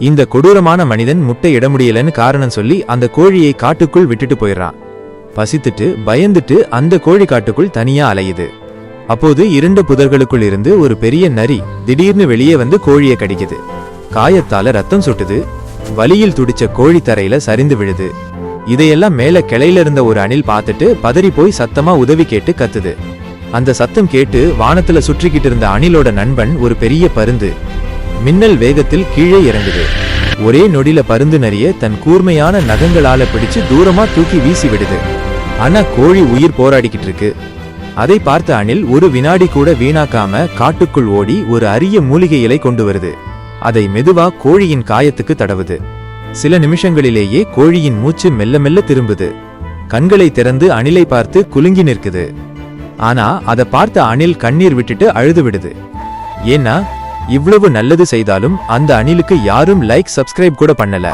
இந்த கொடூரமான மனிதன் முட்டை இட முடியலன்னு காரணம் சொல்லி அந்த கோழியை காட்டுக்குள் விட்டுட்டு போயிடுறான். பசித்துட்டு பயந்துட்டு அந்த கோழி காட்டுக்குள் தனியா அலையுது. அப்போது இருண்ட புதர்களுக்குள் இருந்து ஒரு பெரிய நரி திடீர்னு வெளியே வந்து கோழியை கடிக்குது. காயத்தால ரத்தம் சொட்டுது. வலியில் துடிச்ச கோழி தரையில சரிந்து விழுது. இதையெல்லாம் மேல கிளையில இருந்த ஒரு அணில் பார்த்துட்டு பதறி போய் சத்தமா உதவி கேட்டு கத்துது. அந்த சத்தம் கேட்டு வானத்துல சுற்றிக்கிட்டு இருந்த அணிலோட நண்பன் ஒரு பெரிய பருந்து மின்னல் வேகத்தில் கீழே இறங்குது. ஒரே நொடியில பருந்து நரிய தன் கூர்மையான நகங்களால பிடிச்சு தூரமா தூக்கி வீசி விடுது. ஆனா கோழி உயிர் போராடிக்கிட்டு இருக்கு. அதை பார்த்த அணில் ஒரு வினாடி கூட வீணாக்காம காட்டுக்குள் ஓடி ஒரு அரிய மூலிகை இலை கொண்டு வருது. அதை மெதுவா கோழியின் காயத்துக்கு தடவுது. சில நிமிஷங்களிலேயே கோழியின் மூச்சு மெல்ல மெல்ல திரும்புது. கண்களை திறந்து அணிலை பார்த்து குலுங்கி நிற்குது. ஆனா அதை பார்த்த அணில் கண்ணீர் விட்டுட்டு அழுது விடுது. ஏன்னா இவ்வளவு நல்லது செய்தாலும் அந்த அணிலுக்கு யாரும் லைக் சப்ஸ்கிரைப் கூட பண்ணல.